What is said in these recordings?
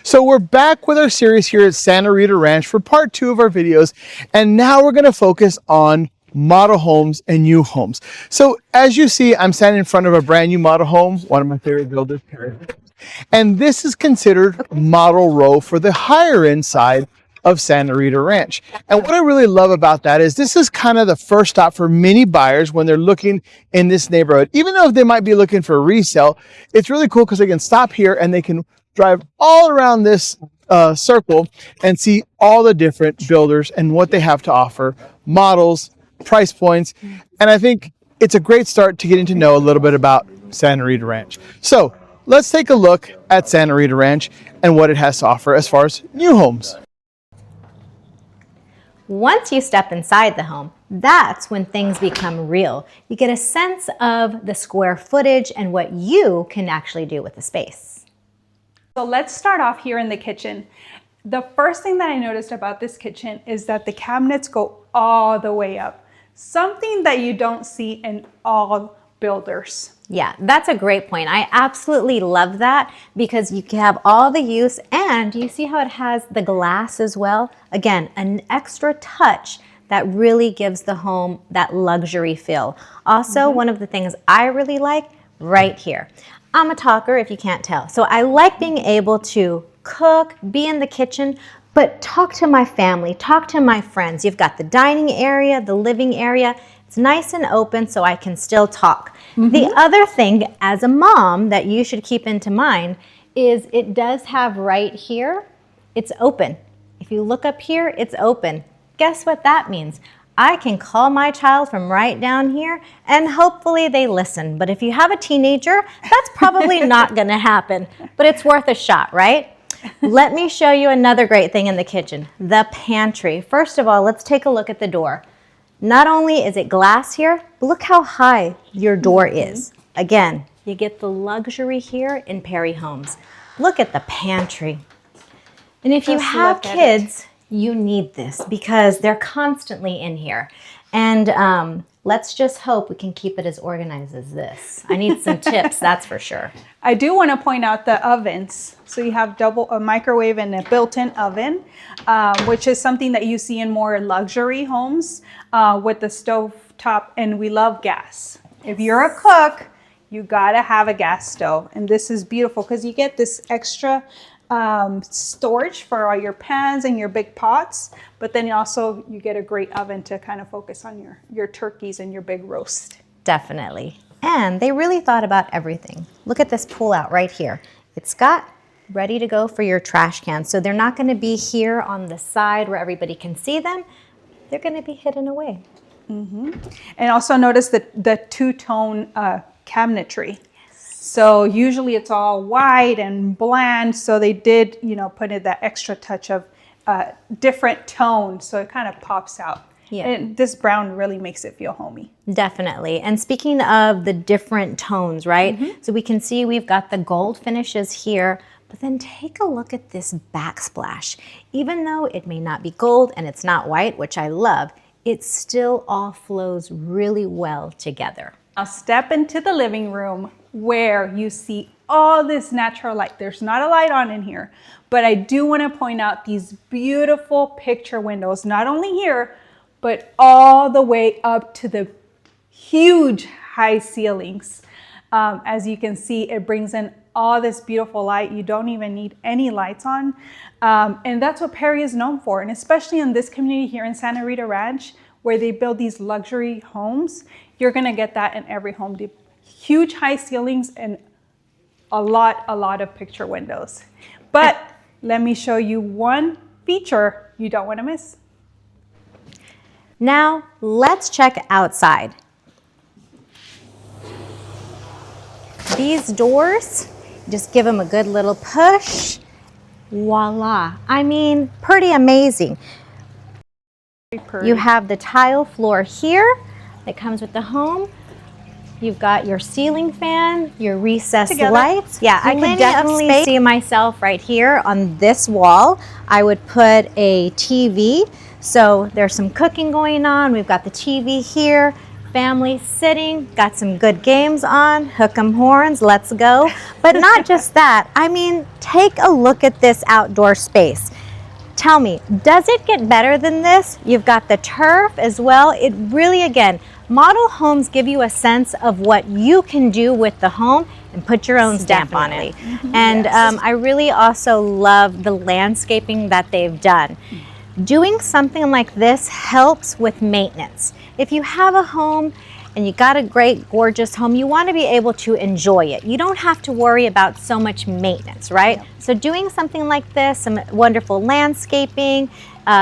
So we're back with our series here at Santa Rita Ranch for part 2 of our videos, and now we're going to focus on model homes and new homes. So as you see, I'm standing in front of a brand new model home, one of my favorite builders, and this is considered model row for the higher end side of Santa Rita Ranch. And what I really love about that is this is kind of the first stop for many buyers when they're looking in this neighborhood. Even though they might be looking for a resale, it's really cool because they can stop here and they can drive all around this circle and see all the different builders and what they have to offer, models, price points. And I think it's a great start to getting to know a little bit about Santa Rita Ranch. So let's take a look at Santa Rita Ranch and what it has to offer as far as new homes. Once you step inside the home, that's when things become real. You get a sense of the square footage and what you can actually do with the space. So let's start off here in the kitchen. The first thing that I noticed about this kitchen is that the cabinets go all the way up. Something that you don't see in all builders. Yeah, that's a great point. I absolutely love that because you can have all the use and you see how it has the glass as well. Again, an extra touch that really gives the home that luxury feel. Also, one of the things I really like right here. I'm a talker if you can't tell. So I like being able to cook, be in the kitchen, but talk to my family, talk to my friends. You've got the dining area, the living area. It's nice and open so I can still talk. The other thing as a mom that you should keep into mind is it does have right here, it's open. If you look up here, it's open. Guess what that means? I can call my child from right down here and hopefully they listen. But if you have a teenager, that's probably not gonna happen, but it's worth a shot, right? Let me show you another great thing in the kitchen, the pantry. First of all, let's take a look at the door. Not only is it glass here, but look how high your door is. Again, you get the luxury here in Perry Homes. Look at the pantry. And if you have kids, you need this because they're constantly in here. And let's just hope we can keep it as organized as this. I need some tips, that's for sure. I do want to point out the ovens. So you have a microwave and a built-in oven, which is something that you see in more luxury homes with the stove top, and we love gas. If you're a cook, you gotta have a gas stove. And this is beautiful because you get this extra storage for all your pans and your big pots, but then also you get a great oven to kind of focus on your turkeys and your big roast. Definitely. And they really thought about everything. Look at this pull out right here. It's got ready to go for your trash cans. So they're not going to be here on the side where everybody can see them. They're going to be hidden away. And also notice the two-tone cabinetry. So usually it's all white and bland. So they did, put in that extra touch of different tone. So it kind of pops out. Yeah. And this brown really makes it feel homey. Definitely. And speaking of the different tones, right? So we can see we've got the gold finishes here, but then take a look at this backsplash. Even though it may not be gold and it's not white, which I love, it still all flows really well together. Now step into the living room where you see all this natural light. There's not a light on in here, but I do want to point out these beautiful picture windows, not only here, but all the way up to the huge high ceilings. As you can see, it brings in all this beautiful light. You don't even need any lights on. And that's what Perry is known for. And especially in this community here in Santa Rita Ranch, where they build these luxury homes, you're gonna get that in every home. The huge high ceilings and a lot of picture windows. But let me show you one feature you don't wanna miss. Now, let's check outside. These doors, just give them a good little push. Voila. I mean, pretty amazing. You have the tile floor here that comes with the home. You've got your ceiling fan, your recessed lights. Yeah, I could definitely see myself right here on this wall. I would put a TV. So there's some cooking going on. We've got the TV here, family sitting, got some good games on, hook 'em horns, let's go. But not just that, I mean, take a look at this outdoor space. Tell me, does it get better than this? You've got the turf as well. It really, again, model homes give you a sense of what you can do with the home and put your own stamp on it. And Yes. I really also love the landscaping that they've done. Doing something like this helps with maintenance. If you have a home and you got a great, gorgeous home, you want to be able to enjoy it. You don't have to worry about so much maintenance, right? So doing something like this, some wonderful landscaping,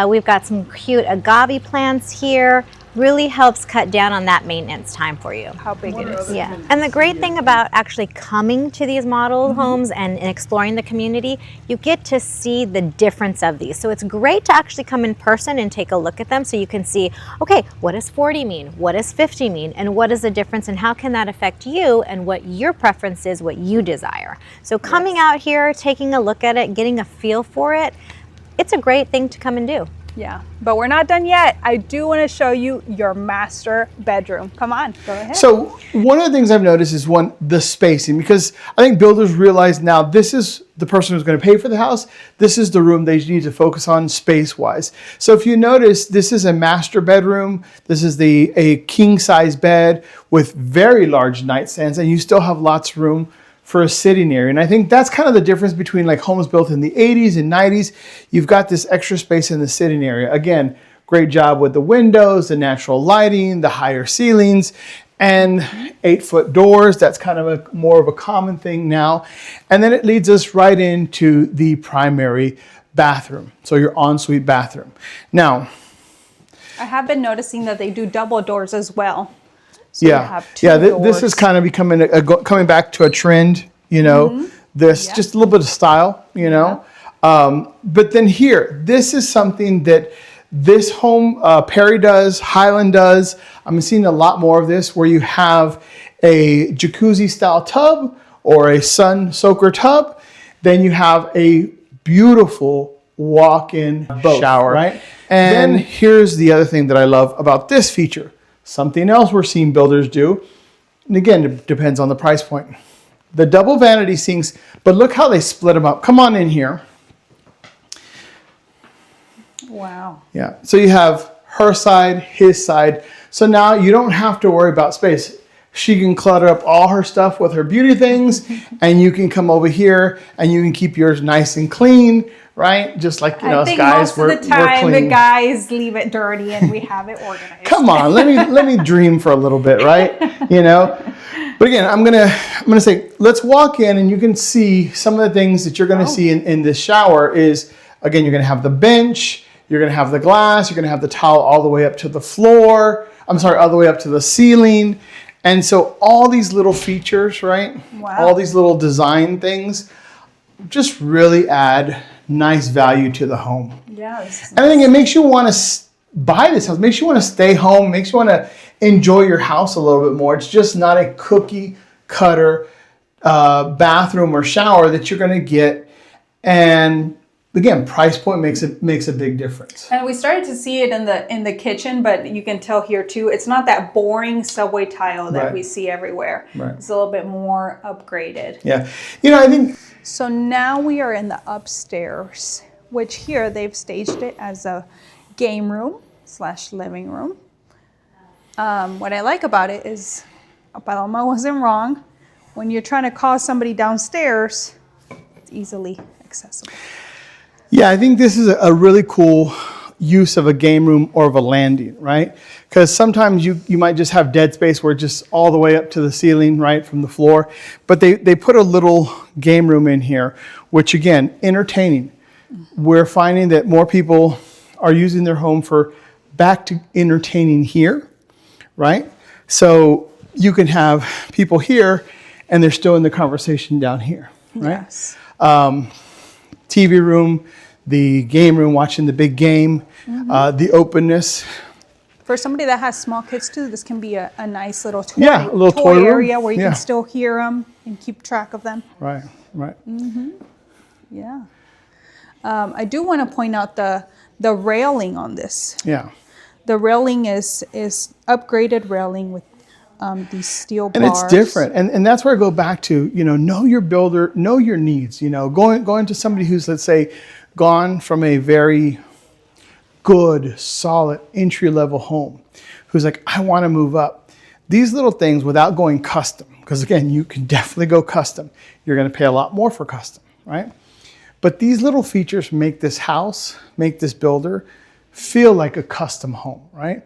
we've got some cute agave plants here, really helps cut down on that maintenance time for you. How big it is. Yeah, and the great thing about actually coming to these model homes and exploring the community, you get to see the difference of these. So it's great to actually come in person and take a look at them so you can see, okay, what does 40 mean? What does 50 mean? And what is the difference and how can that affect you and what your preference is, what you desire. So coming out here, taking a look at it, getting a feel for it, it's a great thing to come and do. Yeah, but we're not done yet. I do want to show you your master bedroom. Come on, go ahead. So one of the things I've noticed is the spacing, because I think builders realize now this is the person who's going to pay for the house. This is the room they need to focus on space wise. So if you notice, this is a master bedroom. This is a king size bed with very large nightstands, and you still have lots of room for a sitting area. And I think that's kind of the difference between like homes built in the 80s and 90s. You've got this extra space in the sitting area. Again, great job with the windows, the natural lighting, the higher ceilings, and 8-foot doors. That's kind of more of a common thing now. And then it leads us right into the primary bathroom. So your ensuite bathroom. Now, I have been noticing that they do double doors as well. So yeah, you have two yeah. This doors. is kind of becoming coming back to a trend. You know, this just a little bit of style. You know, but then here, this is something that this home Perry does, Highland does. I'm seeing a lot more of this, where you have a jacuzzi style tub or a sun soaker tub. Then you have a beautiful walk-in shower, right? And then here's the other thing that I love about this feature. Something else we're seeing builders do, and again, it depends on the price point. The double vanity sinks, but look how they split them up. Come on in here. Wow. Yeah, so you have her side, his side. So now you don't have to worry about space. She can clutter up all her stuff with her beauty things, and you can come over here and you can keep yours nice and clean, right? Just like, you know, us guys, most of the time the guys leave it dirty and we have it organized. Come on, let me dream for a little bit, right? You know. But again, I'm gonna say, let's walk in and you can see some of the things that you're gonna see in this shower is, again, you're gonna have the bench, you're gonna have the glass, you're gonna have the towel all the way up to the floor. I'm sorry, all the way up to the ceiling. And so all these little features, right? Wow. All these little design things just really add nice value to the home. Yes. And I think it makes you want to buy this house, makes you want to stay home, makes you want to enjoy your house a little bit more. It's just not a cookie cutter bathroom or shower that you're going to get. And again, price point makes a big difference. And we started to see it in the kitchen, but you can tell here too, it's not that boring subway tile that we see everywhere. Right. It's a little bit more upgraded. Yeah. You know, I think... So now we are in the upstairs, which here they've staged it as a game room / living room. What I like about it is, Paloma wasn't wrong. When you're trying to call somebody downstairs, it's easily accessible. Yeah, I think this is a really cool use of a game room or of a landing, right? Because sometimes you might just have dead space where it's just all the way up to the ceiling, right, from the floor. But they put a little game room in here, which again, entertaining. We're finding that more people are using their home for back to entertaining here, right? So you can have people here and they're still in the conversation down here, right? Yes. TV room, the game room, watching the big game, the openness. For somebody that has small kids too, this can be a nice little toy, Yeah, a little toy room. area where you Yeah. can still hear them and keep track of them. Right, right. Yeah. I do want to point out the railing on this. Yeah. The railing is upgraded railing with these steel And bars. it's different. And that's where I go back to, know your builder, know your needs, going to somebody who's, let's say, gone from a very good, solid entry-level home, who's like, I want to move up. These little things without going custom, because again, you can definitely go custom. You're going to pay a lot more for custom, right? But these little features make this house, make this builder feel like a custom home, right?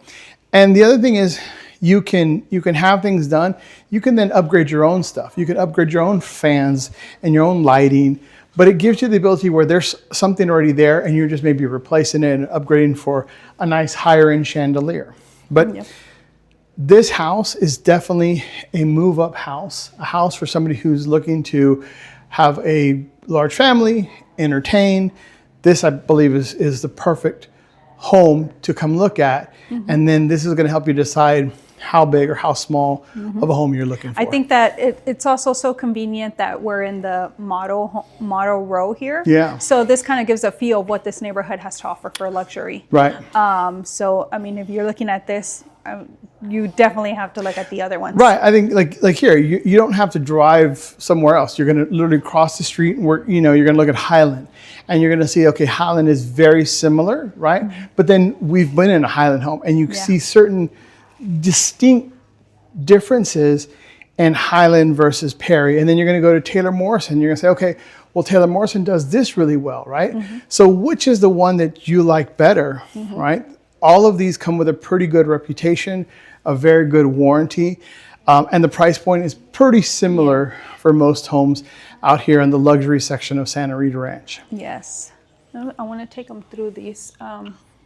And the other thing is you can have things done. You can then upgrade your own stuff. You can upgrade your own fans and your own lighting, but it gives you the ability where there's something already there and you're just maybe replacing it and upgrading for a nice higher end chandelier. But Yep. This house is definitely a move up house, a house for somebody who's looking to have a large family, entertain. This, I believe, is the perfect home to come look at. Mm-hmm. And then this is going to help you decide how big or how small mm-hmm. of a home you're looking for. I think that it's also so convenient that we're in the model row here. Yeah. So this kind of gives a feel of what this neighborhood has to offer for luxury. Right. So, I mean, if you're looking at this, you definitely have to look at the other ones. Right. I think like here, you don't have to drive somewhere else. You're going to literally cross the street and work, you're going to look at Highland and you're going to see, okay, Highland is very similar, right? Mm-hmm. But then we've been in a Highland home and you see certain distinct differences in Highland versus Perry. And then you're going to go to Taylor Morrison. You're going to say, okay, well, Taylor Morrison does this really well, right? Mm-hmm. So which is the one that you like better, mm-hmm. right? All of these come with a pretty good reputation, a very good warranty, and the price point is pretty similar for most homes out here in the luxury section of Santa Rita Ranch. Yes. I want to take them through these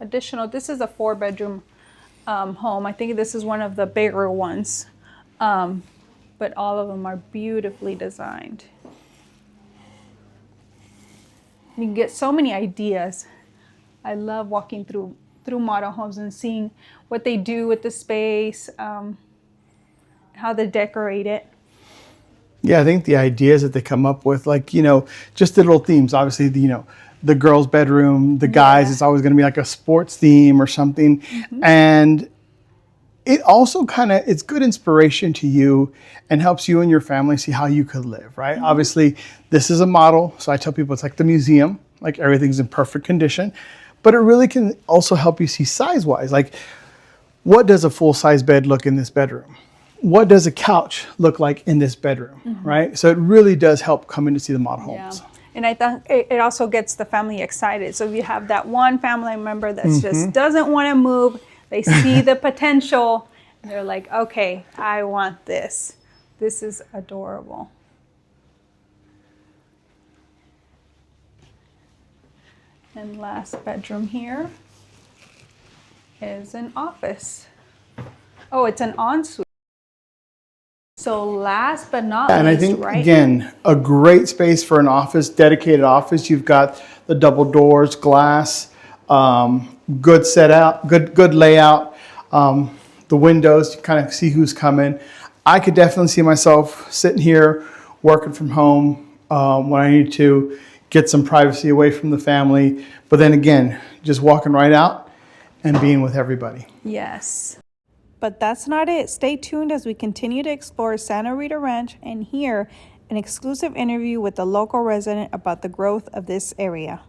additional. This is a 4-bedroom home. I think this is one of the bigger ones, but all of them are beautifully designed. You can get so many ideas. I love walking through model homes and seeing what they do with the space, how they decorate it. Yeah, I think the ideas that they come up with, like, just the little themes, obviously, the girls' bedroom, the guys, it's always going to be like a sports theme or something. Mm-hmm. And it also it's good inspiration to you and helps you and your family see how you could live, right? Mm-hmm. Obviously, this is a model. So I tell people it's like the museum, like everything's in perfect condition. But it really can also help you see size-wise. Like, what does a full-size bed look in this bedroom? What does a couch look like in this bedroom, mm-hmm. right? So it really does help coming to see the model homes. Yeah. And I think it also gets the family excited. So if you have that one family member that mm-hmm. just doesn't want to move, they see the potential, and they're like, okay, I want this. This is adorable. And last bedroom here is an office. Oh, it's an ensuite. So last but not least, and I think, right? Again, a great space for an office, dedicated office. You've got the double doors, glass, good set out, good layout. The windows, you kind of see who's coming. I could definitely see myself sitting here working from home when I need to get some privacy away from the family. But then again, just walking right out and being with everybody. Yes. But that's not it. Stay tuned as we continue to explore Santa Rita Ranch and hear an exclusive interview with the local resident about the growth of this area.